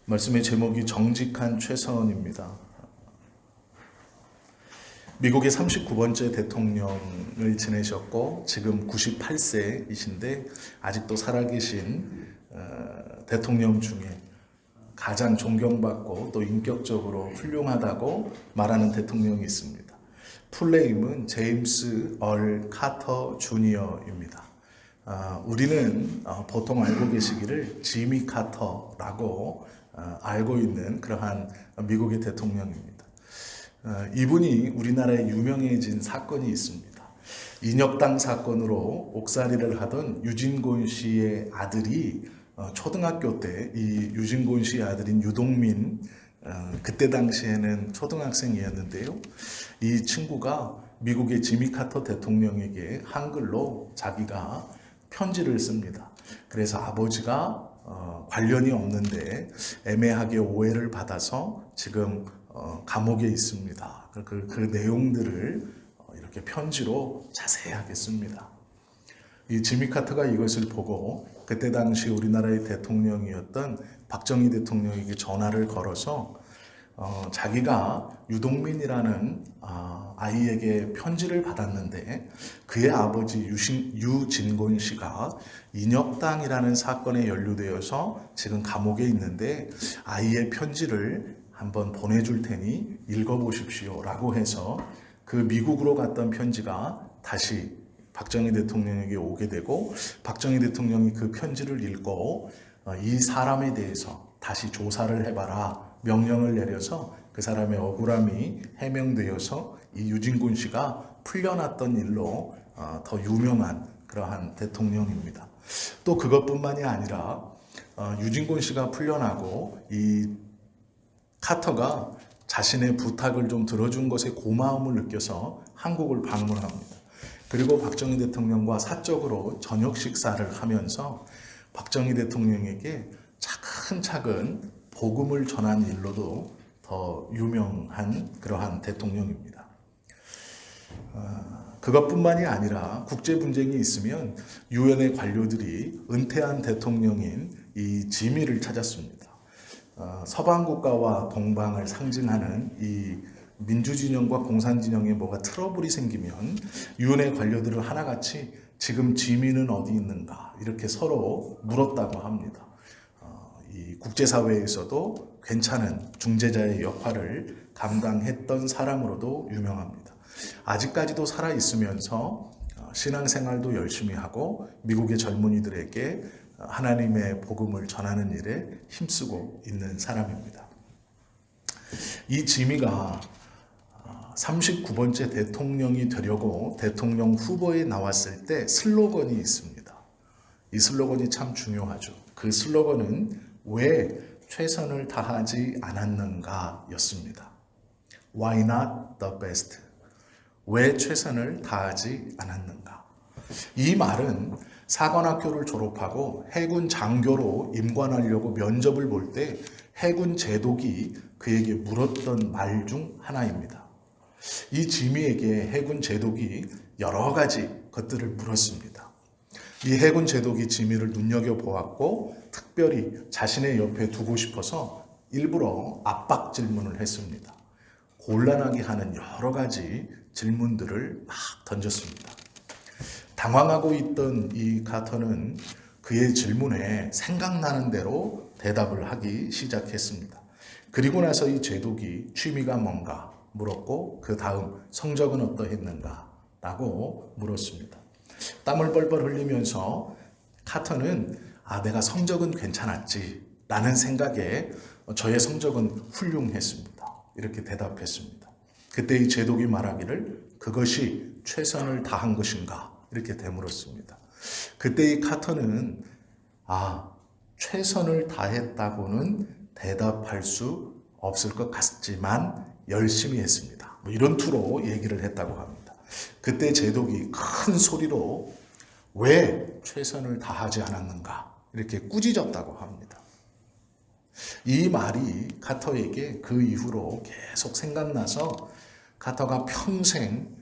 말씀의 제목이 정직한 최선입니다. 미국의 39번째 대통령을 지내셨고 지금 98세이신데 아직도 살아계신 대통령 중에 가장 존경받고 또 인격적으로 훌륭하다고 말하는 대통령이 있습니다. 풀네임은 제임스 얼 카터 주니어입니다. 우리는 보통 알고 계시기를 지미 카터라고 알고 있는 그러한 미국의 대통령입니다. 이분이 우리나라에 유명해진 사건이 있습니다. 인혁당 사건으로 옥살이를 하던 유진곤 씨의 아들이 초등학교 때 이 유진곤 씨의 아들인 유동민, 그때 당시에는 초등학생이었는데요. 이 친구가 미국의 지미 카터 대통령에게 한글로 자기가 편지를 씁니다. 그래서 아버지가 관련이 없는데 애매하게 오해를 받아서 지금 감옥에 있습니다. 그 내용들을 이렇게 편지로 자세하게 씁니다. 이 지미 카터가 이것을 보고 그때 당시 우리나라의 대통령이었던 박정희 대통령에게 전화를 걸어서 자기가 유동민이라는 아이에게 편지를 받았는데 그의 아버지 유진곤 씨가 인혁당이라는 사건에 연루되어서 지금 감옥에 있는데 아이의 편지를 한번 보내줄 테니 읽어보십시오 라고 해서 그 미국으로 갔던 편지가 다시 박정희 대통령에게 오게 되고 박정희 대통령이 그 편지를 읽고 이 사람에 대해서 다시 조사를 해봐라 명령을 내려서 그 사람의 억울함이 해명되어서 이 유진곤 씨가 풀려났던 일로 더 유명한 그러한 대통령입니다. 또 그것뿐만이 아니라 유진곤 씨가 풀려나고 이 카터가 자신의 부탁을 좀 들어준 것에 고마움을 느껴서 한국을 방문합니다. 그리고 박정희 대통령과 사적으로 저녁 식사를 하면서 박정희 대통령에게 차근차근 복음을 전한 일로도 더 유명한 그러한 대통령입니다. 그것뿐만이 아니라 국제 분쟁이 있으면 유엔의 관료들이 은퇴한 대통령인 이 지미를 찾았습니다. 서방 국가와 동방을 상징하는 이 민주진영과 공산진영에 뭐가 트러블이 생기면 유엔의 관료들을 하나같이 지금 지미는 어디 있는가 이렇게 서로 물었다고 합니다. 이 국제사회에서도 괜찮은 중재자의 역할을 감당했던 사람으로도 유명합니다. 아직까지도 살아있으면서 신앙생활도 열심히 하고 미국의 젊은이들에게 하나님의 복음을 전하는 일에 힘쓰고 있는 사람입니다. 이 지미가 39번째 대통령이 되려고 대통령 후보에 나왔을 때 슬로건이 있습니다. 이 슬로건이 참 중요하죠. 그 슬로건은 왜 최선을 다하지 않았는가 였습니다. Why not the best? 왜 최선을 다하지 않았는가? 이 말은 사관학교를 졸업하고 해군 장교로 임관하려고 면접을 볼 때 해군 제독이 그에게 물었던 말 중 하나입니다. 이 지미에게 해군 제독이 여러 가지 것들을 물었습니다. 이 해군 제독이 지미를 눈여겨보았고 특별히 자신의 옆에 두고 싶어서 일부러 압박 질문을 했습니다. 곤란하게 하는 여러 가지 질문들을 막 던졌습니다. 당황하고 있던 이 카터는 그의 질문에 생각나는 대로 대답을 하기 시작했습니다. 그리고 나서 이 제독이 취미가 뭔가 물었고 그 다음 성적은 어떠했는가 라고 물었습니다. 땀을 뻘뻘 흘리면서 카터는 내가 성적은 괜찮았지 라는 생각에 저의 성적은 훌륭했습니다. 이렇게 대답했습니다. 그때 이 제독이 말하기를 그것이 최선을 다한 것인가 이렇게 되물었습니다. 그때 이 카터는 최선을 다했다고는 대답할 수 없을 것 같지만 열심히 했습니다. 이런 투로 얘기를 했다고 합니다. 그때 제독이 큰 소리로 왜 최선을 다하지 않았는가 이렇게 꾸짖었다고 합니다. 이 말이 카터에게 그 이후로 계속 생각나서 카터가 평생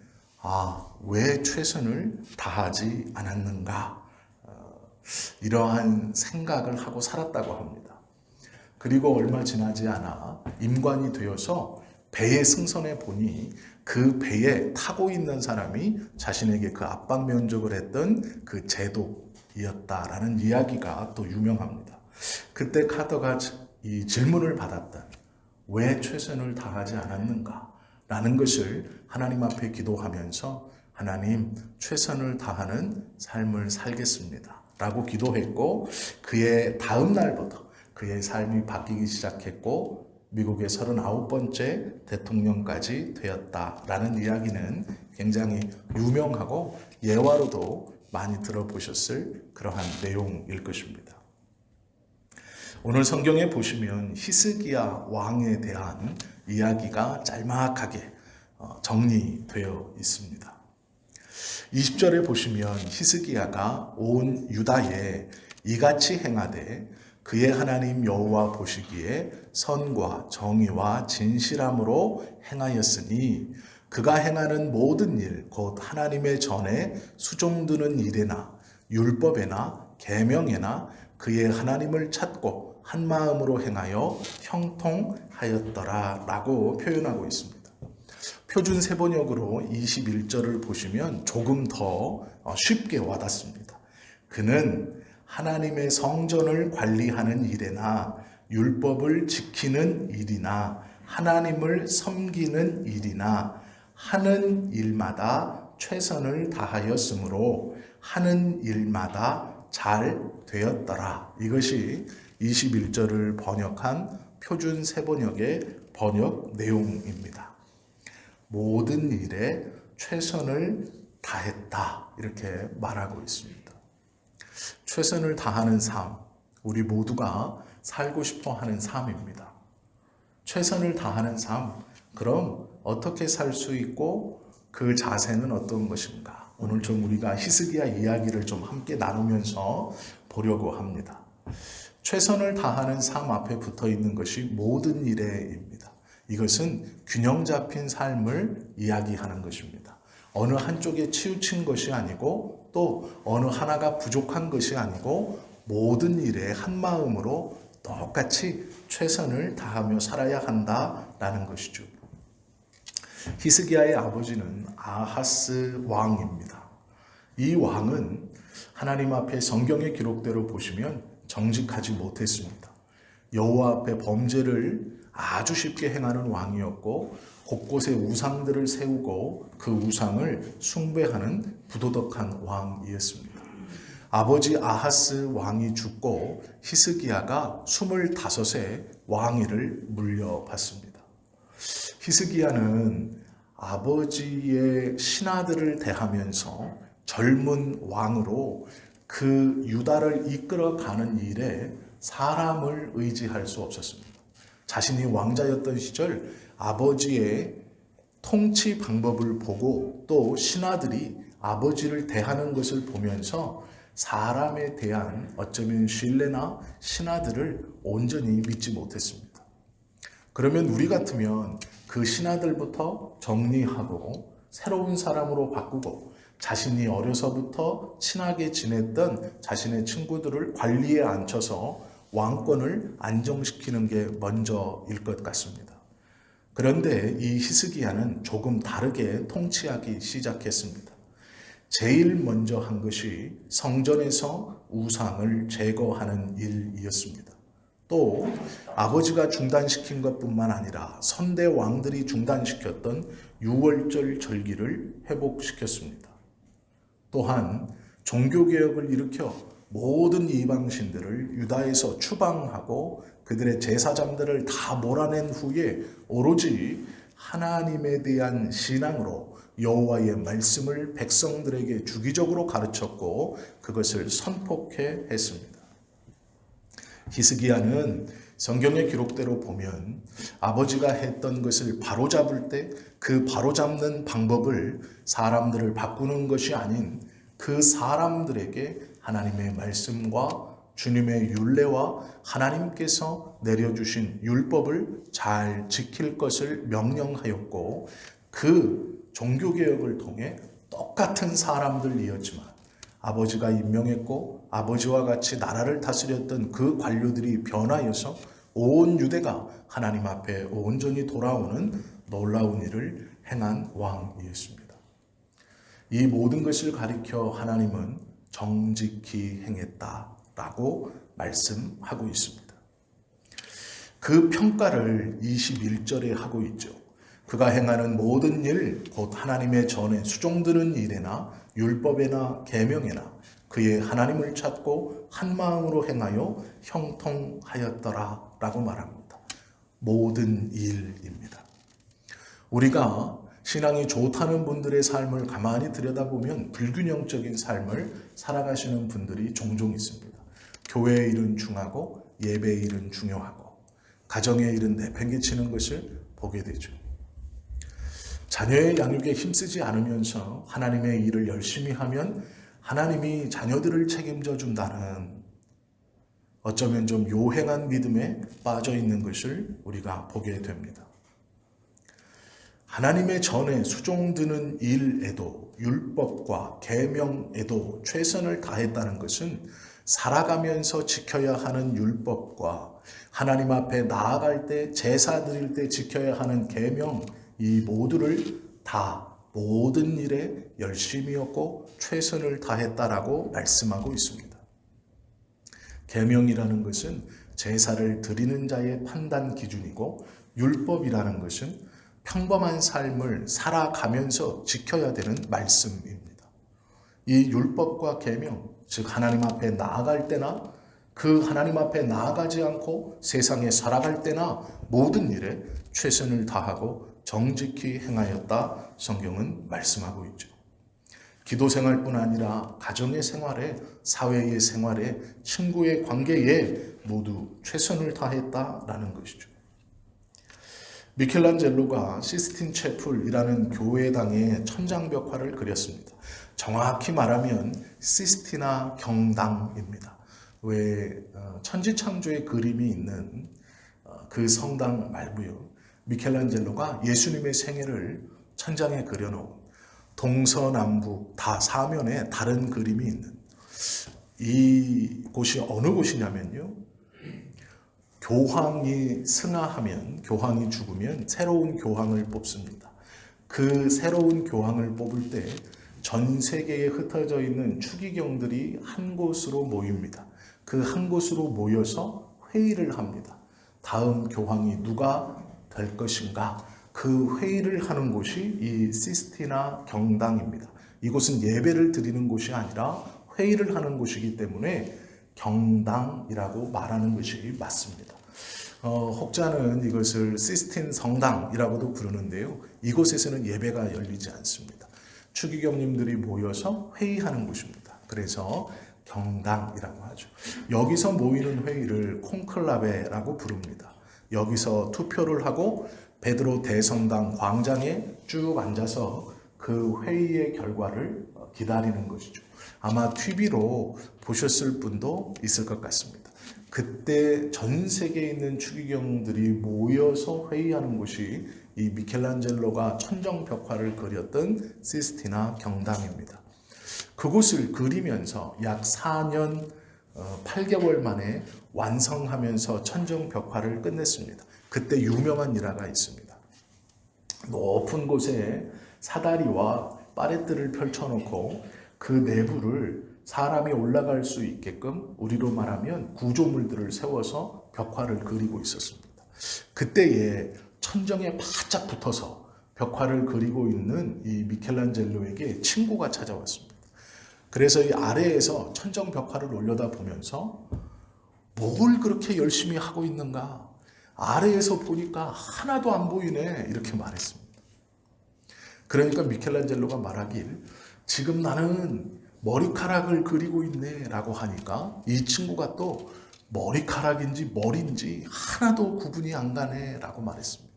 왜 최선을 다하지 않았는가 이러한 생각을 하고 살았다고 합니다. 그리고 얼마 지나지 않아 임관이 되어서 배에 승선해 보니 그 배에 타고 있는 사람이 자신에게 그 압박 면접을 했던 그 제독이었다라는 이야기가 또 유명합니다. 그때 카더가 이 질문을 받았다. 왜 최선을 다하지 않았는가? 라는 것을 하나님 앞에 기도하면서 하나님, 최선을 다하는 삶을 살겠습니다. 라고 기도했고, 그의 다음 날부터 그의 삶이 바뀌기 시작했고, 미국의 39번째 대통령까지 되었다라는 이야기는 굉장히 유명하고 예화로도 많이 들어보셨을 그러한 내용일 것입니다. 오늘 성경에 보시면 히스기야 왕에 대한 이야기가 짤막하게 정리되어 있습니다. 20절에 보시면 히스기야가 온 유다에 이같이 행하되 그의 하나님 여호와 보시기에 선과 정의와 진실함으로 행하였으니 그가 행하는 모든 일 곧 하나님의 전에 수종드는 일에나 율법에나 계명에나 그의 하나님을 찾고 한 마음으로 행하여 형통하였더라 라고 표현하고 있습니다. 표준 세번역으로 21절을 보시면 조금 더 쉽게 와닿습니다. 그는 하나님의 성전을 관리하는 일에나 율법을 지키는 일이나 하나님을 섬기는 일이나 하는 일마다 최선을 다하였으므로 하는 일마다 잘 되었더라. 이것이 21절을 번역한 표준 세번역의 번역 내용입니다. 모든 일에 최선을 다했다. 이렇게 말하고 있습니다. 최선을 다하는 삶, 우리 모두가 살고 싶어 하는 삶입니다. 최선을 다하는 삶, 그럼 어떻게 살 수 있고 그 자세는 어떤 것인가? 오늘 좀 우리가 히스기야 이야기를 좀 함께 나누면서 보려고 합니다. 최선을 다하는 삶 앞에 붙어 있는 것이 모든 일에입니다. 이것은 균형 잡힌 삶을 이야기하는 것입니다. 어느 한쪽에 치우친 것이 아니고 또 어느 하나가 부족한 것이 아니고 모든 일에 한 마음으로 똑같이 최선을 다하며 살아야 한다라는 것이죠. 히스기야의 아버지는 아하스 왕입니다. 이 왕은 하나님 앞에 성경의 기록대로 보시면 정직하지 못했습니다. 여호와 앞에 범죄를 아주 쉽게 행하는 왕이었고 곳곳에 우상들을 세우고 그 우상을 숭배하는 부도덕한 왕이었습니다. 아버지 아하스 왕이 죽고 히스기야가 25세 왕위를 물려받습니다. 히스기야는 아버지의 신하들을 대하면서 젊은 왕으로 그 유다를 이끌어가는 일에 사람을 의지할 수 없었습니다. 자신이 왕자였던 시절 아버지의 통치 방법을 보고 또 신하들이 아버지를 대하는 것을 보면서 사람에 대한 어쩌면 신뢰나 신하들을 온전히 믿지 못했습니다. 그러면 우리 같으면 그 신하들부터 정리하고 새로운 사람으로 바꾸고 자신이 어려서부터 친하게 지냈던 자신의 친구들을 관리에 앉혀서 왕권을 안정시키는 게 먼저일 것 같습니다. 그런데 이 히스기야는 조금 다르게 통치하기 시작했습니다. 제일 먼저 한 것이 성전에서 우상을 제거하는 일이었습니다. 또 아버지가 중단시킨 것뿐만 아니라 선대 왕들이 중단시켰던 유월절 절기를 회복시켰습니다. 또한 종교개혁을 일으켜 모든 이방신들을 유다에서 추방하고 그들의 제사장들을 다 몰아낸 후에 오로지 하나님에 대한 신앙으로 여호와의 말씀을 백성들에게 주기적으로 가르쳤고 그것을 선포케 했습니다. 히스기야는 성경의 기록대로 보면 아버지가 했던 것을 바로잡을 때 그 바로잡는 방법을 사람들을 바꾸는 것이 아닌 그 사람들에게 하나님의 말씀과 주님의 율례와 하나님께서 내려주신 율법을 잘 지킬 것을 명령하였고 그 종교개혁을 통해 똑같은 사람들이었지만 아버지가 임명했고 아버지와 같이 나라를 다스렸던 그 관료들이 변하여서 온 유대가 하나님 앞에 온전히 돌아오는 놀라운 일을 행한 왕이었습니다. 이 모든 것을 가리켜 하나님은 정직히 행했다라고 말씀하고 있습니다. 그 평가를 21절에 하고 있죠. 그가 행하는 모든 일, 곧 하나님의 전에 수종드는 일에나 율법에나 계명에나 그의 하나님을 찾고 한 마음으로 행하여 형통하였더라 라고 말합니다. 모든 일입니다. 우리가 신앙이 좋다는 분들의 삶을 가만히 들여다보면 불균형적인 삶을 살아가시는 분들이 종종 있습니다. 교회의 일은 중하고 예배의 일은 중요하고 가정의 일은 내팽개치는 것을 보게 되죠. 자녀의 양육에 힘쓰지 않으면서 하나님의 일을 열심히 하면 하나님이 자녀들을 책임져 준다는 어쩌면 좀 요행한 믿음에 빠져 있는 것을 우리가 보게 됩니다. 하나님의 전에 수종드는 일에도 율법과 계명에도 최선을 다했다는 것은 살아가면서 지켜야 하는 율법과 하나님 앞에 나아갈 때 제사 드릴 때 지켜야 하는 계명 이 모두를 다 모든 일에 열심히였고 최선을 다했다라고 말씀하고 있습니다. 계명이라는 것은 제사를 드리는 자의 판단 기준이고 율법이라는 것은 평범한 삶을 살아가면서 지켜야 되는 말씀입니다. 이 율법과 계명, 즉 하나님 앞에 나아갈 때나 그 하나님 앞에 나아가지 않고 세상에 살아갈 때나 모든 일에 최선을 다하고 정직히 행하였다 성경은 말씀하고 있죠. 기도 생활뿐 아니라 가정의 생활에, 사회의 생활에, 친구의 관계에 모두 최선을 다했다라는 것이죠. 미켈란젤로가 시스틴 채플이라는 교회당의 천장벽화를 그렸습니다. 정확히 말하면 시스티나 경당입니다. 왜 천지창조의 그림이 있는 그 성당 말고요. 미켈란젤로가 예수님의 생애를 천장에 그려놓은 동서남북 다 사면에 다른 그림이 있는 이 곳이 어느 곳이냐면요. 교황이 승하하면, 교황이 죽으면 새로운 교황을 뽑습니다. 그 새로운 교황을 뽑을 때 전 세계에 흩어져 있는 추기경들이 한 곳으로 모입니다. 그 한 곳으로 모여서 회의를 합니다. 다음 교황이 누가 될 것인가? 그 회의를 하는 곳이 이 시스티나 경당입니다. 이곳은 예배를 드리는 곳이 아니라 회의를 하는 곳이기 때문에 경당이라고 말하는 것이 맞습니다. 혹자는 이것을 시스틴 성당이라고도 부르는데요. 이곳에서는 예배가 열리지 않습니다. 추기경님들이 모여서 회의하는 곳입니다. 그래서 경당이라고 하죠. 여기서 모이는 회의를 콘클라베라고 부릅니다. 여기서 투표를 하고 베드로 대성당 광장에 쭉 앉아서 그 회의의 결과를 기다리는 것이죠. 아마 TV로 보셨을 분도 있을 것 같습니다. 그때 전 세계에 있는 추기경들이 모여서 회의하는 곳이 이 미켈란젤로가 천정벽화를 그렸던 시스티나 경당입니다. 그곳을 그리면서 약 4년 8개월 만에 완성하면서 천정벽화를 끝냈습니다. 그때 유명한 일화가 있습니다. 높은 곳에 사다리와 파레트를 펼쳐놓고 그 내부를 사람이 올라갈 수 있게끔 우리로 말하면 구조물들을 세워서 벽화를 그리고 있었습니다. 그때에 천정에 바짝 붙어서 벽화를 그리고 있는 이 미켈란젤로에게 친구가 찾아왔습니다. 그래서 이 아래에서 천정 벽화를 올려다 보면서 뭘 그렇게 열심히 하고 있는가? 아래에서 보니까 하나도 안 보이네. 이렇게 말했습니다. 그러니까 미켈란젤로가 말하길 지금 나는 머리카락을 그리고 있네 라고 하니까 이 친구가 또 머리카락인지 머리인지 하나도 구분이 안 가네 라고 말했습니다.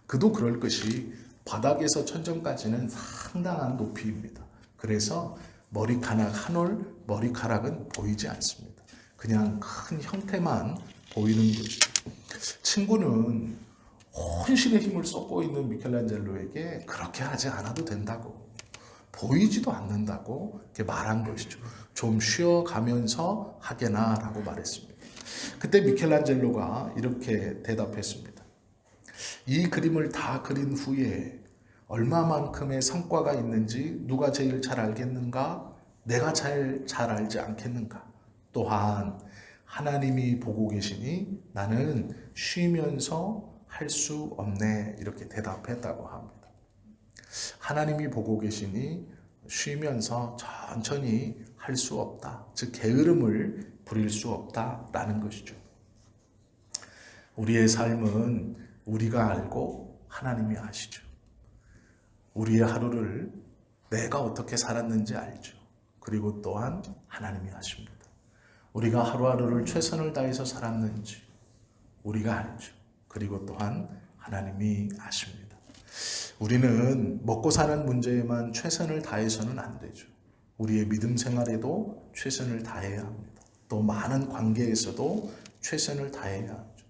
그도 그럴 것이 바닥에서 천정까지는 상당한 높이입니다. 그래서 머리카락 한 올, 머리카락은 보이지 않습니다. 그냥 큰 형태만 보이는 것이죠. 친구는 혼신의 힘을 쏟고 있는 미켈란젤로에게 그렇게 하지 않아도 된다고, 보이지도 않는다고 이렇게 말한 것이죠. 좀 쉬어가면서 하게나 라고 말했습니다. 그때 미켈란젤로가 이렇게 대답했습니다. 이 그림을 다 그린 후에 얼마만큼의 성과가 있는지 누가 제일 잘 알겠는가? 내가 잘 알지 않겠는가? 또한 하나님이 보고 계시니 나는 쉬면서 할 수 없네. 이렇게 대답했다고 합니다. 하나님이 보고 계시니 쉬면서 천천히 할 수 없다. 즉 게으름을 부릴 수 없다라는 것이죠. 우리의 삶은 우리가 알고 하나님이 아시죠. 우리의 하루를 내가 어떻게 살았는지 알죠. 그리고 또한 하나님이 아십니다. 우리가 하루하루를 최선을 다해서 살았는지 우리가 알죠. 그리고 또한 하나님이 아십니다. 우리는 먹고 사는 문제에만 최선을 다해서는 안 되죠. 우리의 믿음 생활에도 최선을 다해야 합니다. 또 많은 관계에서도 최선을 다해야 하죠.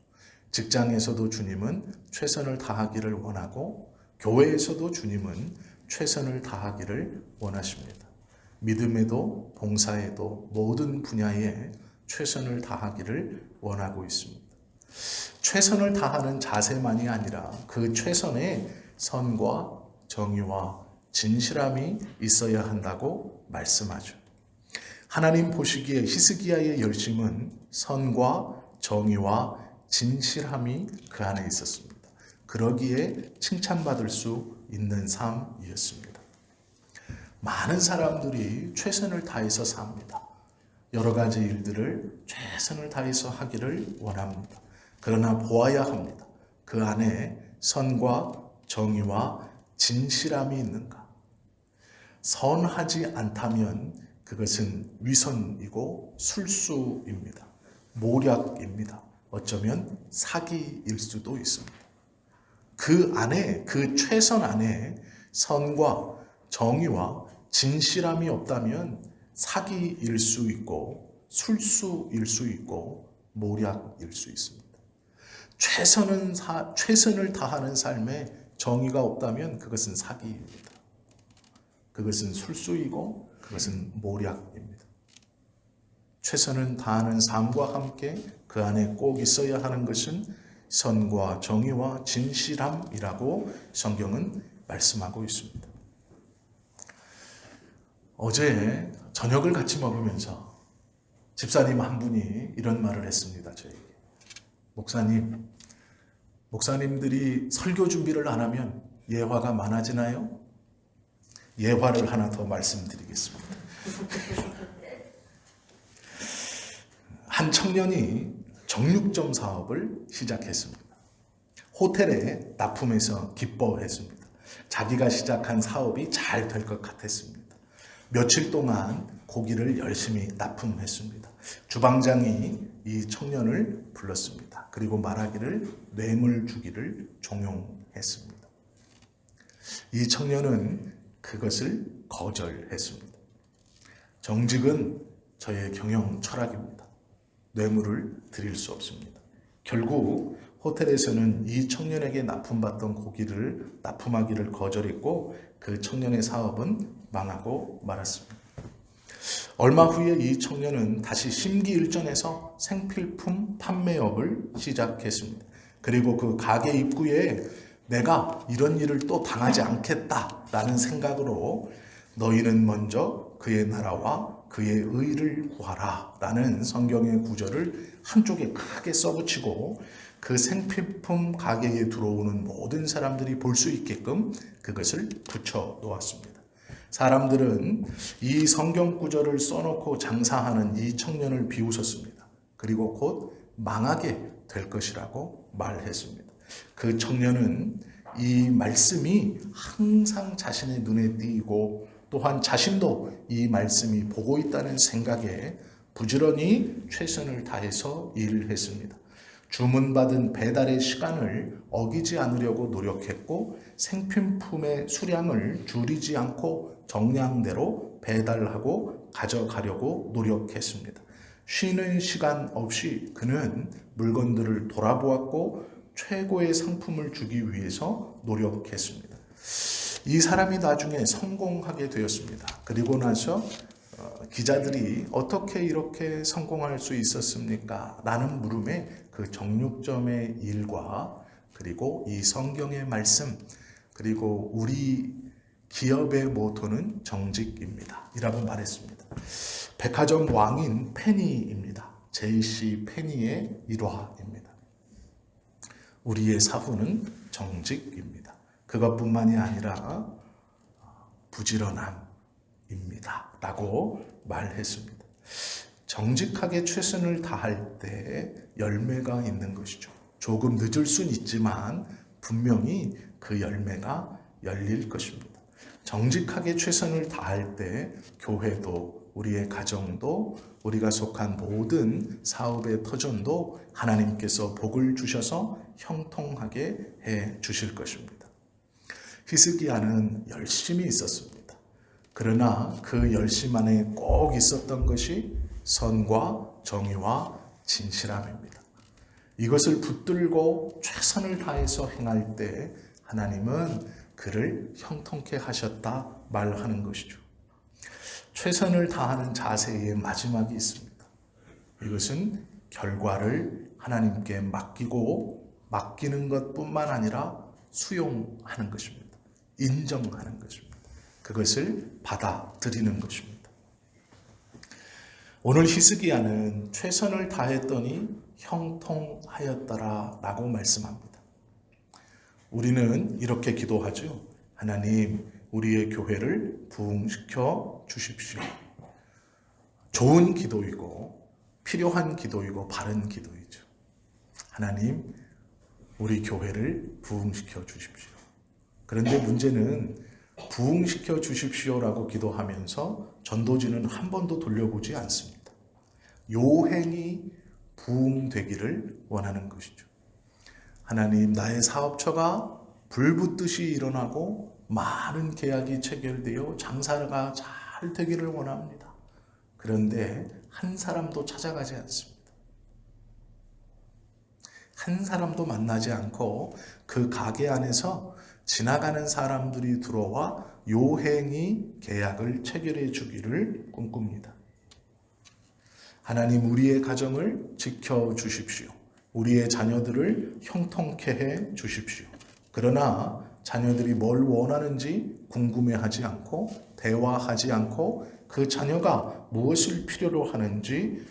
직장에서도 주님은 최선을 다하기를 원하고 교회에서도 주님은 최선을 다하기를 원하십니다. 믿음에도 봉사에도 모든 분야에 최선을 다하기를 원하고 있습니다. 최선을 다하는 자세만이 아니라 그 최선에 선과 정의와 진실함이 있어야 한다고 말씀하죠. 하나님 보시기에 히스기야의 열심은 선과 정의와 진실함이 그 안에 있었습니다. 그러기에 칭찬받을 수 있는 삶이었습니다. 많은 사람들이 최선을 다해서 삽니다. 여러 가지 일들을 최선을 다해서 하기를 원합니다. 그러나 보아야 합니다. 그 안에 선과 정의와 진실함이 있는가? 선하지 않다면 그것은 위선이고 술수입니다. 모략입니다. 어쩌면 사기일 수도 있습니다. 그 안에, 그 최선 안에 선과 정의와 진실함이 없다면 사기일 수 있고 술수일 수 있고 모략일 수 있습니다. 최선을 다하는 삶에 정의가 없다면 그것은 사기입니다. 그것은 술수이고 그것은 모략입니다. 최선을 다하는 삶과 함께 그 안에 꼭 있어야 하는 것은 선과 정의와 진실함이라고 성경은 말씀하고 있습니다. 어제 저녁을 같이 먹으면서 집사님 한 분이 이런 말을 했습니다. 저에게. 목사님들이 설교 준비를 안 하면 예화가 많아지나요? 예화를 하나 더 말씀드리겠습니다. 한 청년이 정육점 사업을 시작했습니다. 호텔에 납품해서 기뻐했습니다. 자기가 시작한 사업이 잘 될 것 같았습니다. 며칠 동안 고기를 열심히 납품했습니다. 주방장이 이 청년을 불렀습니다. 그리고 말하기를 뇌물 주기를 종용했습니다. 이 청년은 그것을 거절했습니다. 정직은 저의 경영 철학입니다. 뇌물을 드릴 수 없습니다. 결국 호텔에서는 이 청년에게 납품받던 고기를 납품하기를 거절했고 그 청년의 사업은 망하고 말았습니다. 얼마 후에 이 청년은 다시 심기일전해서 생필품 판매업을 시작했습니다. 그리고 그 가게 입구에 내가 이런 일을 또 당하지 않겠다라는 생각으로 너희는 먼저 그의 나라와 그의 의를 구하라 라는 성경의 구절을 한쪽에 크게 써붙이고 그 생필품 가게에 들어오는 모든 사람들이 볼 수 있게끔 그것을 붙여 놓았습니다. 사람들은 이 성경 구절을 써놓고 장사하는 이 청년을 비웃었습니다. 그리고 곧 망하게 될 것이라고 말했습니다. 그 청년은 이 말씀이 항상 자신의 눈에 띄고 또한 자신도 이 말씀이 보고 있다는 생각에 부지런히 최선을 다해서 일을 했습니다. 주문받은 배달의 시간을 어기지 않으려고 노력했고 생필품의 수량을 줄이지 않고 정량대로 배달하고 가져가려고 노력했습니다. 쉬는 시간 없이 그는 물건들을 돌아보았고 최고의 상품을 주기 위해서 노력했습니다. 이 사람이 나중에 성공하게 되었습니다. 그리고 나서 기자들이 어떻게 이렇게 성공할 수 있었습니까? 라는 물음에 그 정육점의 일과 그리고 이 성경의 말씀 그리고 우리 기업의 모토는 정직입니다. 이라고 말했습니다. 백화점 왕인 페니입니다. JC 페니의 일화입니다. 우리의 사후는 정직입니다. 그것뿐만이 아니라 부지런함입니다. 라고 말했습니다. 정직하게 최선을 다할 때 열매가 있는 것이죠. 조금 늦을 순 있지만 분명히 그 열매가 열릴 것입니다. 정직하게 최선을 다할 때 교회도 우리의 가정도 우리가 속한 모든 사업의 터전도 하나님께서 복을 주셔서 형통하게 해 주실 것입니다. 히스기야는 열심히 있었습니다. 그러나 그 열심 안에 꼭 있었던 것이 선과 정의와 진실함입니다. 이것을 붙들고 최선을 다해서 행할 때 하나님은 그를 형통케 하셨다 말하는 것이죠. 최선을 다하는 자세의 마지막이 있습니다. 이것은 결과를 하나님께 맡기는 것뿐만 아니라 수용하는 것입니다. 인정하는 것입니다. 그것을 받아들이는 것입니다. 오늘 히스기야는 최선을 다했더니 형통하였더라 라고 말씀합니다. 우리는 이렇게 기도하죠. 하나님, 우리의 교회를 부흥시켜 주십시오. 좋은 기도이고 필요한 기도이고 바른 기도이죠. 하나님, 우리 교회를 부흥시켜 주십시오. 그런데 문제는 부흥시켜 주십시오라고 기도하면서 전도지는 한 번도 돌려보지 않습니다. 요행이 부흥되기를 원하는 것이죠. 하나님, 나의 사업처가 불붙듯이 일어나고 많은 계약이 체결되어 장사가 잘 되기를 원합니다. 그런데 한 사람도 찾아가지 않습니다. 한 사람도 만나지 않고 그 가게 안에서 지나가는 사람들이 들어와 요행이 계약을 체결해 주기를 꿈꿉니다. 하나님, 우리의 가정을 지켜주십시오. 우리의 자녀들을 형통케 해 주십시오. 그러나 자녀들이 뭘 원하는지 궁금해하지 않고 대화하지 않고 그 자녀가 무엇을 필요로 하는지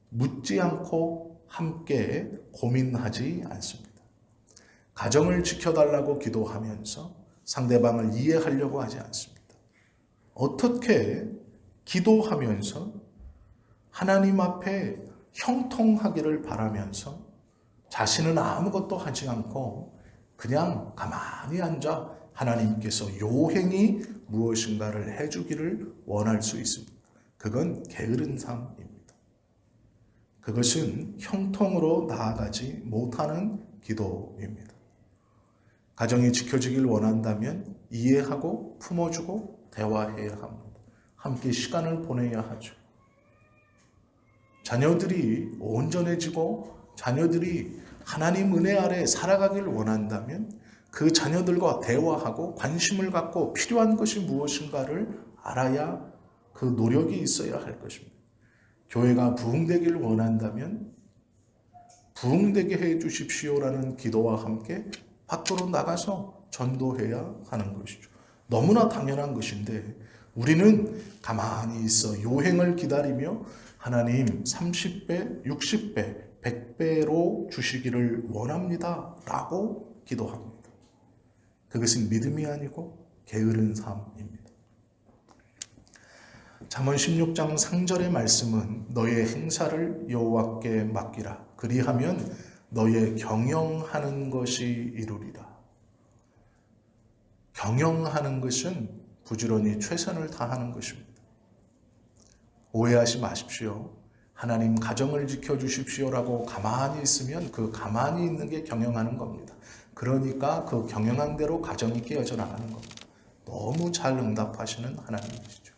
묻지 않고 함께 고민하지 않습니다. 가정을 지켜달라고 기도하면서 상대방을 이해하려고 하지 않습니다. 어떻게 기도하면서 하나님 앞에 형통하기를 바라면서 자신은 아무것도 하지 않고 그냥 가만히 앉아 하나님께서 요행이 무엇인가를 해주기를 원할 수 있습니다. 그건 게으른 삶입니다. 그것은 형통으로 나아가지 못하는 기도입니다. 가정이 지켜지길 원한다면 이해하고 품어주고 대화해야 합니다. 함께 시간을 보내야 하죠. 자녀들이 온전해지고 자녀들이 하나님 은혜 아래 살아가길 원한다면 그 자녀들과 대화하고 관심을 갖고 필요한 것이 무엇인가를 알아야 그 노력이 있어야 할 것입니다. 교회가 부흥되길 원한다면 부흥되게 해 주십시오라는 기도와 함께 밖으로 나가서 전도해야 하는 것이죠. 너무나 당연한 것인데 우리는 가만히 있어 요행을 기다리며 하나님 30배, 60배, 100배로 주시기를 원합니다 라고 기도합니다. 그것은 믿음이 아니고 게으른 삶입니다. 잠언 16장 상절의 말씀은 너의 행사를 여호와께 맡기라. 그리하면 너의 경영하는 것이 이루리라. 경영하는 것은 부지런히 최선을 다하는 것입니다. 오해하지 마십시오. 하나님 가정을 지켜주십시오라고 가만히 있으면 그 가만히 있는 게 경영하는 겁니다. 그러니까 그 경영한 대로 가정이 깨어져 나가는 겁니다. 너무 잘 응답하시는 하나님이시죠.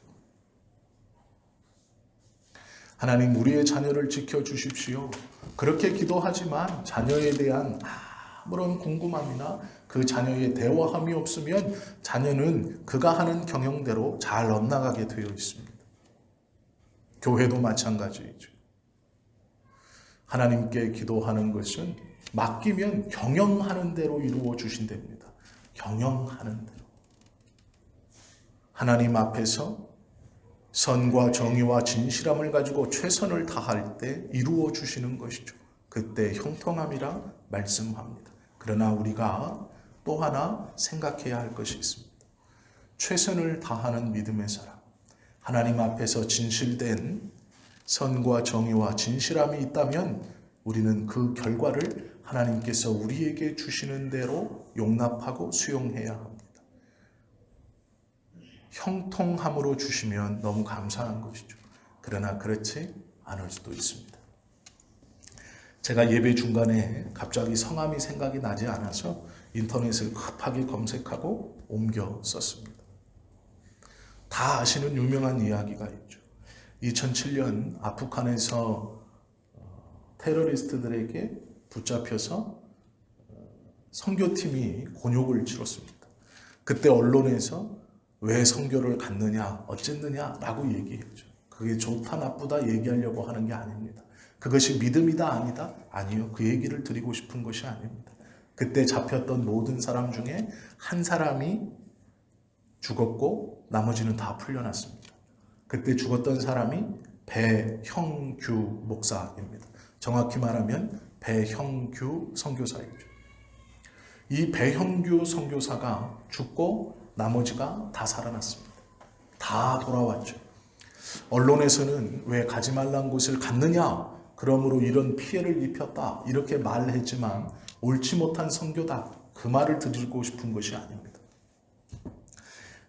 하나님 우리의 자녀를 지켜주십시오. 그렇게 기도하지만 자녀에 대한 아무런 궁금함이나 그 자녀의 대화함이 없으면 자녀는 그가 하는 경영대로 잘 엇나가게 되어 있습니다. 교회도 마찬가지이죠. 하나님께 기도하는 것은 맡기면 경영하는 대로 이루어 주신답니다. 경영하는 대로. 하나님 앞에서 선과 정의와 진실함을 가지고 최선을 다할 때 이루어 주시는 것이죠. 그때 형통함이라 말씀합니다. 그러나 우리가 또 하나 생각해야 할 것이 있습니다. 최선을 다하는 믿음의 사람, 하나님 앞에서 진실된 선과 정의와 진실함이 있다면 우리는 그 결과를 하나님께서 우리에게 주시는 대로 용납하고 수용해야 합니다. 형통함으로 주시면 너무 감사한 것이죠. 그러나 그렇지 않을 수도 있습니다. 제가 예배 중간에 갑자기 성함이 생각이 나지 않아서 인터넷을 급하게 검색하고 옮겨 썼습니다. 다 아시는 유명한 이야기가 있죠. 2007년 아프간에서 테러리스트들에게 붙잡혀서 선교팀이 곤욕을 치렀습니다. 그때 언론에서 왜 선교를 갔느냐, 어쨌느냐라고 얘기했죠. 그게 좋다 나쁘다 얘기하려고 하는 게 아닙니다. 그것이 믿음이다 아니다? 아니요. 그 얘기를 드리고 싶은 것이 아닙니다. 그때 잡혔던 모든 사람 중에 한 사람이 죽었고 나머지는 다 풀려났습니다. 그때 죽었던 사람이 배형규 목사입니다. 정확히 말하면 배형규 선교사이죠. 이 배형규 선교사가 죽고 나머지가 다 살아났습니다. 다 돌아왔죠. 언론에서는 왜 가지 말란 곳을 갔느냐? 그러므로 이런 피해를 입혔다. 이렇게 말을 했지만 옳지 못한 선교다. 그 말을 드리고 싶은 것이 아닙니다.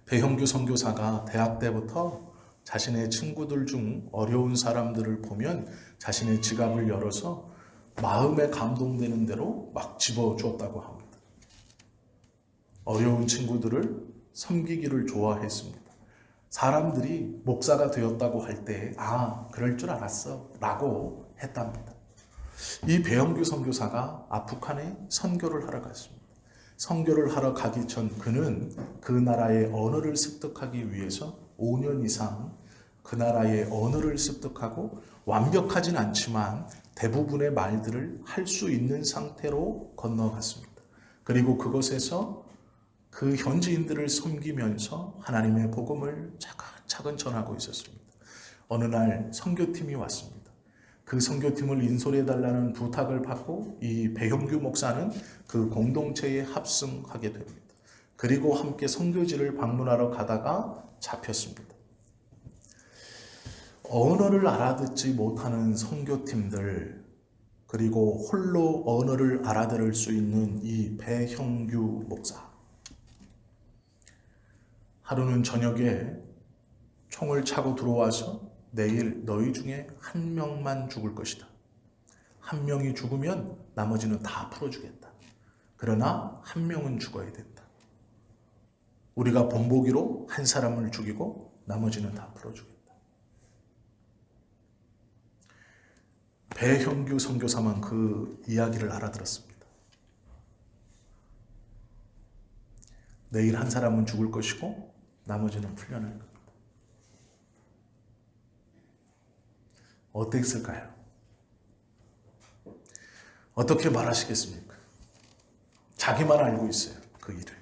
배형규 선교사가 대학 때부터 자신의 친구들 중 어려운 사람들을 보면 자신의 지갑을 열어서 마음에 감동되는 대로 막 집어주었다고 합니다. 어려운 친구들을 섬기기를 좋아했습니다. 사람들이 목사가 되었다고 할 때 그럴 줄 알았어 라고 했답니다. 이 배영규 선교사가 아프간에 선교를 하러 갔습니다. 선교를 하러 가기 전 그는 그 나라의 언어를 습득하기 위해서 5년 이상 그 나라의 언어를 습득하고 완벽하진 않지만 대부분의 말들을 할 수 있는 상태로 건너갔습니다. 그리고 그곳에서 그 현지인들을 섬기면서 하나님의 복음을 차근차근 전하고 있었습니다. 어느 날 선교팀이 왔습니다. 그 선교팀을 인솔해달라는 부탁을 받고 이 배형규 목사는 그 공동체에 합승하게 됩니다. 그리고 함께 선교지를 방문하러 가다가 잡혔습니다. 언어를 알아듣지 못하는 선교팀들, 그리고 홀로 언어를 알아들을 수 있는 이 배형규 목사. 하루는 저녁에 총을 차고 들어와서 내일 너희 중에 한 명만 죽을 것이다. 한 명이 죽으면 나머지는 다 풀어주겠다. 그러나 한 명은 죽어야 된다. 우리가 본보기로 한 사람을 죽이고 나머지는 다 풀어주겠다. 배형규 선교사만 그 이야기를 알아들었습니다. 내일 한 사람은 죽을 것이고 나머지는 풀려날 겁니다. 어땠을까요? 어떻게 말하시겠습니까? 자기만 알고 있어요. 그 일을.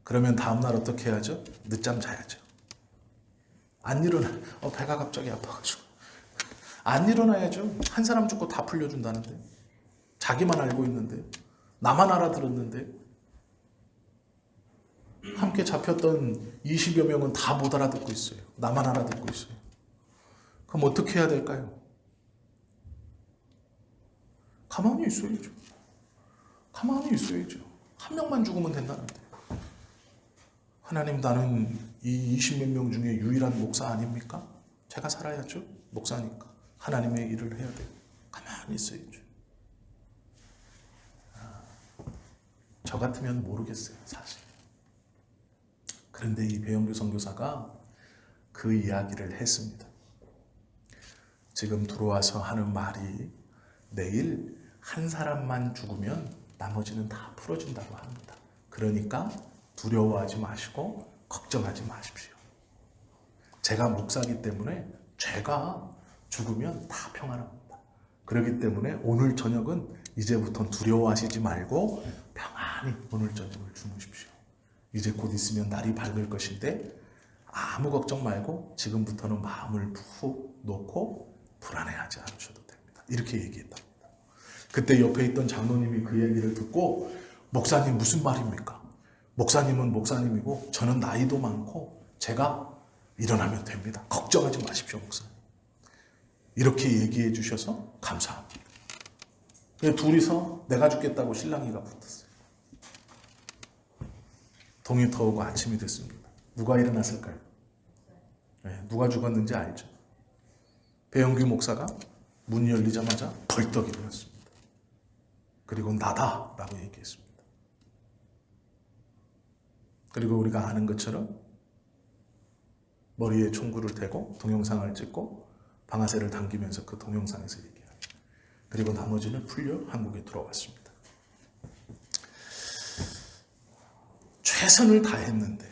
그러면 다음날 어떻게 해야죠? 늦잠 자야죠. 안 일어나. 배가 갑자기 아파가지고. 안 일어나야죠. 한 사람 죽고 다 풀려준다는데. 자기만 알고 있는데. 나만 알아들었는데. 함께 잡혔던 20여 명은 다 못 알아듣고 있어요. 나만 알아듣고 있어요. 그럼 어떻게 해야 될까요? 가만히 있어야죠. 가만히 있어야죠. 한 명만 죽으면 된다는데. 하나님, 나는 이 20몇 명 중에 유일한 목사 아닙니까? 제가 살아야죠. 목사니까. 하나님의 일을 해야 돼요. 가만히 있어야죠. 저 같으면 모르겠어요, 사실. 그런데 이 배영규 선교사가 그 이야기를 했습니다. 지금 들어와서 하는 말이 내일 한 사람만 죽으면 나머지는 다 풀어진다고 합니다. 그러니까 두려워하지 마시고 걱정하지 마십시오. 제가 목사이기 때문에 죄가 죽으면 다 평안합니다. 그렇기 때문에 오늘 저녁은 이제부터 두려워하시지 말고 평안히 오늘 저녁을 주무십시오. 이제 곧 있으면 날이 밝을 것인데 아무 걱정 말고 지금부터는 마음을 푹 놓고 불안해하지 않으셔도 됩니다. 이렇게 얘기했답니다. 그때 옆에 있던 장로님이 그 얘기를 듣고 목사님 무슨 말입니까? 목사님은 목사님이고 저는 나이도 많고 제가 일어나면 됩니다. 걱정하지 마십시오, 목사님. 이렇게 얘기해 주셔서 감사합니다. 둘이서 내가 죽겠다고 신랑이가 붙었어요. 동이 터오고 아침이 됐습니다. 누가 일어났을까요? 네, 누가 죽었는지 알죠? 배영규 목사가 문이 열리자마자 벌떡 일어났습니다. 그리고 나다라고 얘기했습니다. 그리고 우리가 아는 것처럼 머리에 총구를 대고 동영상을 찍고 방아쇠를 당기면서 그 동영상에서 얘기하죠. 그리고 나머지는 풀려 한국에 들어왔습니다. 최선을 다했는데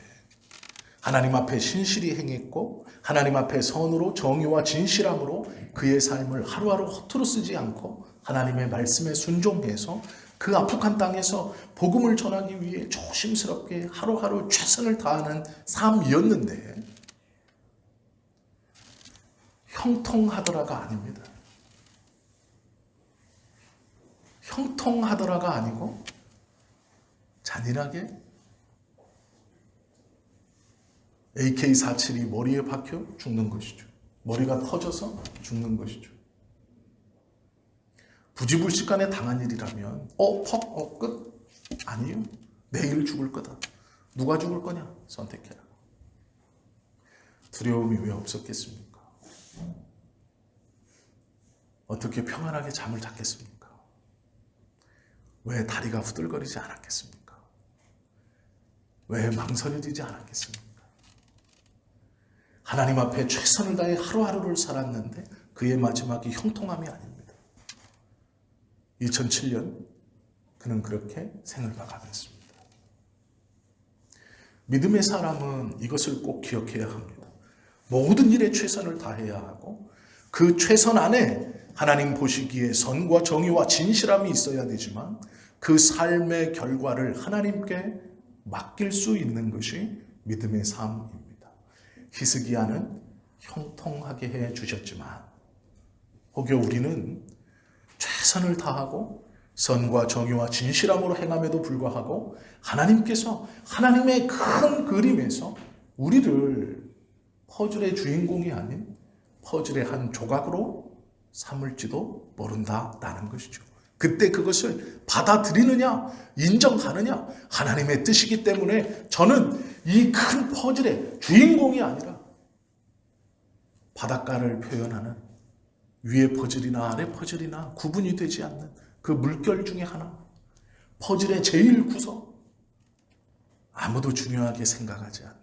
하나님 앞에 신실히 행했고 하나님 앞에 선으로 정의와 진실함으로 그의 삶을 하루하루 허투루 쓰지 않고 하나님의 말씀에 순종해서 그 아프간 땅에서 복음을 전하기 위해 조심스럽게 하루하루 최선을 다하는 삶이었는데 형통하더라가 아닙니다. 형통하더라가 아니고 잔인하게 AK-47이 머리에 박혀 죽는 것이죠. 머리가 터져서 죽는 것이죠. 부지불식간에 당한 일이라면 끝? 아니에요. 내일 죽을 거다. 누가 죽을 거냐? 선택해라. 두려움이 왜 없었겠습니까? 어떻게 평안하게 잠을 잤겠습니까? 왜 다리가 후들거리지 않았겠습니까? 왜 망설여지지 않았겠습니까? 하나님 앞에 최선을 다해 하루하루를 살았는데 그의 마지막이 형통함이 아닙니다. 2007년 그는 그렇게 생을 마감했습니다. 믿음의 사람은 이것을 꼭 기억해야 합니다. 모든 일에 최선을 다해야 하고 그 최선 안에 하나님 보시기에 선과 정의와 진실함이 있어야 되지만 그 삶의 결과를 하나님께 맡길 수 있는 것이 믿음의 삶입니다. 히스기야는 형통하게 해 주셨지만 혹여 우리는 최선을 다하고 선과 정의와 진실함으로 행함에도 불구하고 하나님께서 하나님의 큰 그림에서 우리를 퍼즐의 주인공이 아닌 퍼즐의 한 조각으로 삼을지도 모른다라는 것이죠. 그때 그것을 받아들이느냐 인정하느냐 하나님의 뜻이기 때문에 저는 이 큰 퍼즐의 주인공이 아니라 바닷가를 표현하는 위에 퍼즐이나 아래 퍼즐이나 구분이 되지 않는 그 물결 중에 하나, 퍼즐의 제일 구석, 아무도 중요하게 생각하지 않는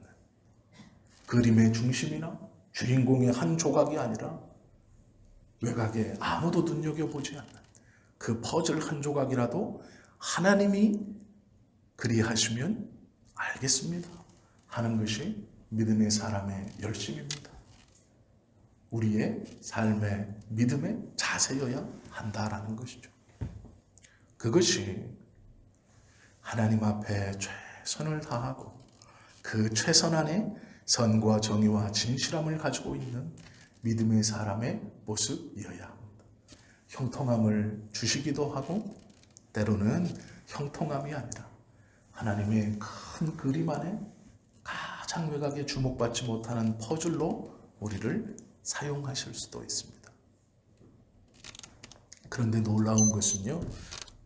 그림의 중심이나 주인공의 한 조각이 아니라 외곽에 아무도 눈여겨보지 않는 그 퍼즐 한 조각이라도 하나님이 그리하시면 알겠습니다 하는 것이 믿음의 사람의 열심입니다. 우리의 삶의 믿음의 자세여야 한다라는 것이죠. 그것이 하나님 앞에 최선을 다하고 그 최선 안에 선과 정의와 진실함을 가지고 있는 믿음의 사람의 모습이어야 합니다. 형통함을 주시기도 하고 때로는 형통함이 아니라 하나님의 큰 그림 안에 가장 외곽에 주목받지 못하는 퍼즐로 우리를 사용하실 수도 있습니다. 그런데 놀라운 것은요,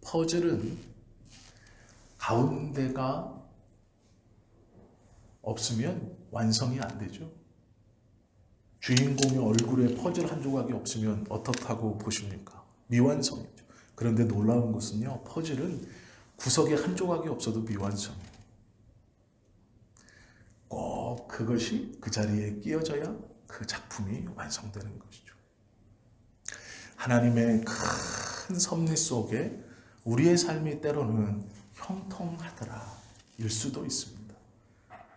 퍼즐은 가운데가 없으면 완성이 안 되죠. 주인공의 얼굴에 퍼즐 한 조각이 없으면 어떻다고 보십니까? 미완성이죠. 그런데 놀라운 것은요, 퍼즐은 구석에 한 조각이 없어도 미완성이에요. 꼭 그것이 그 자리에 끼어져야 그 작품이 완성되는 것이죠. 하나님의 큰 섭리 속에 우리의 삶이 때로는 형통하더라 일 수도 있습니다.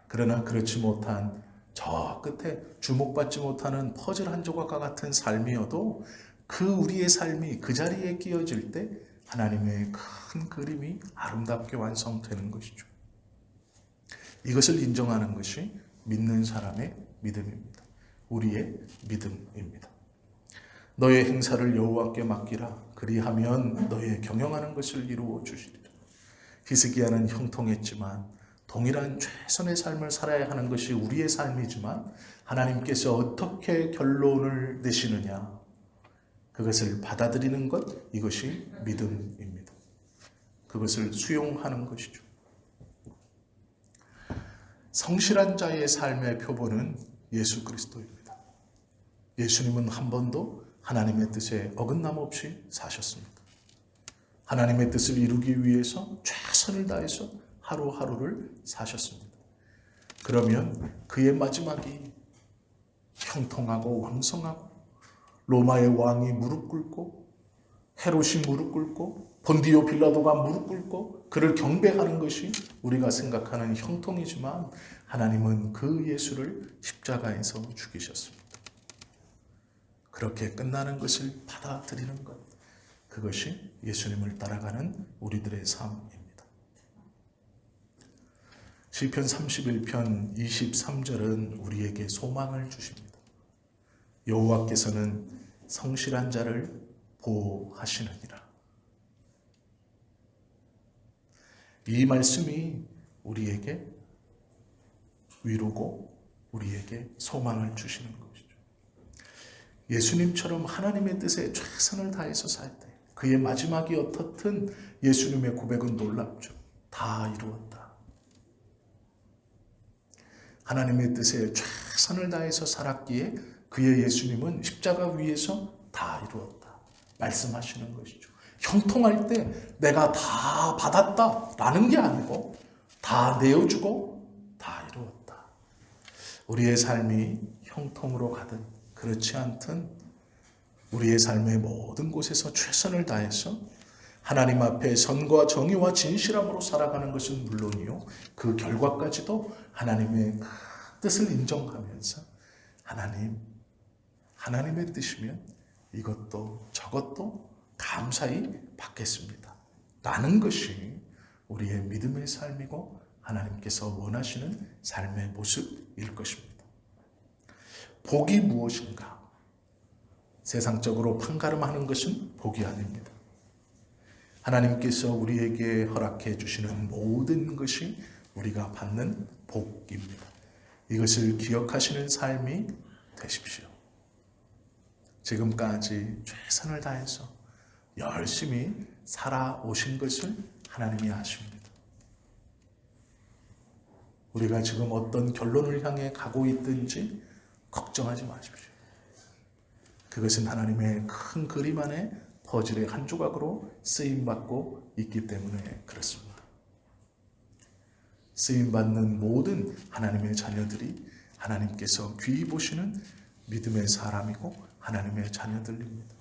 그러나 그렇지 못한 저 끝에 주목받지 못하는 퍼즐 한 조각과 같은 삶이어도 그 우리의 삶이 그 자리에 끼어질 때 하나님의 큰 그림이 아름답게 완성되는 것이죠. 이것을 인정하는 것이 믿는 사람의 믿음입니다. 우리의 믿음입니다. 너의 행사를 여호와께 맡기라. 그리하면 너의 경영하는 것을 이루어 주시리라. 히스기야는 형통했지만 동일한 최선의 삶을 살아야 하는 것이 우리의 삶이지만 하나님께서 어떻게 결론을 내시느냐, 그것을 받아들이는 것, 이것이 믿음입니다. 그것을 수용하는 것이죠. 성실한 자의 삶의 표본은 예수 그리스도입니다. 예수님은 한 번도 하나님의 뜻에 어긋남 없이 사셨습니다. 하나님의 뜻을 이루기 위해서 최선을 다해서 하루하루를 사셨습니다. 그러면 그의 마지막이 형통하고 왕성하고 로마의 왕이 무릎 꿇고 헤롯이 무릎 꿇고 본디오 빌라도가 무릎 꿇고 그를 경배하는 것이 우리가 생각하는 형통이지만 하나님은 그 예수를 십자가에서 죽이셨습니다. 그렇게 끝나는 것을 받아들이는 것, 그것이 예수님을 따라가는 우리들의 삶입니다. 시편 31편 23절은 우리에게 소망을 주십니다. 여호와께서는 성실한 자를 보호하시느니라. 이 말씀이 우리에게 위로고 우리에게 소망을 주시는 것이죠. 예수님처럼 하나님의 뜻에 최선을 다해서 살 때 그의 마지막이 어떻든 예수님의 고백은 놀랍죠. 다 이루었다. 하나님의 뜻에 최선을 다해서 살았기에 그의 예수님은 십자가 위에서 다 이루었다 말씀하시는 것이죠. 형통할 때 내가 다 받았다라는 게 아니고 다 내어주고 다 이루었다. 우리의 삶이 형통으로 가든 그렇지 않든 우리의 삶의 모든 곳에서 최선을 다해서 하나님 앞에 선과 정의와 진실함으로 살아가는 것은 물론이요, 그 결과까지도 하나님의 뜻을 인정하면서 하나님의 뜻이면 이것도 저것도 감사히 받겠습니다 라는 것이 우리의 믿음의 삶이고 하나님께서 원하시는 삶의 모습일 것입니다. 복이 무엇인가? 세상적으로 판가름하는 것은 복이 아닙니다. 하나님께서 우리에게 허락해 주시는 모든 것이 우리가 받는 복입니다. 이것을 기억하시는 삶이 되십시오. 지금까지 최선을 다해서 열심히 살아오신 것을 하나님이 아십니다. 우리가 지금 어떤 결론을 향해 가고 있든지 걱정하지 마십시오. 그것은 하나님의 큰 그림 안에 퍼즐의 한 조각으로 쓰임받고 있기 때문에 그렇습니다. 쓰임받는 모든 하나님의 자녀들이 하나님께서 귀히 보시는 믿음의 사람이고 하나님의 자녀들입니다.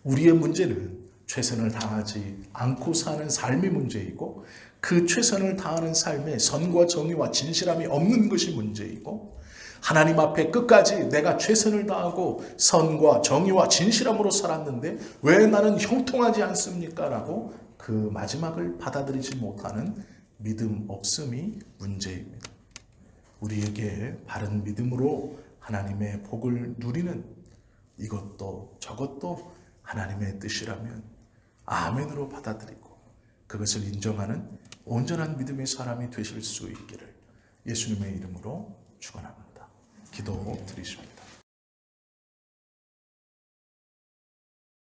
우리의 문제는 최선을 다하지 않고 사는 삶이 문제이고 그 최선을 다하는 삶에 선과 정의와 진실함이 없는 것이 문제이고 하나님 앞에 끝까지 내가 최선을 다하고 선과 정의와 진실함으로 살았는데 왜 나는 형통하지 않습니까? 라고 그 마지막을 받아들이지 못하는 믿음 없음이 문제입니다. 우리에게 바른 믿음으로 하나님의 복을 누리는 이것도 저것도 하나님의 뜻이라면 아멘으로 받아들이고 그것을 인정하는 온전한 믿음의 사람이 되실 수 있기를 예수님의 이름으로 축원합니다. 기도 드리십니다.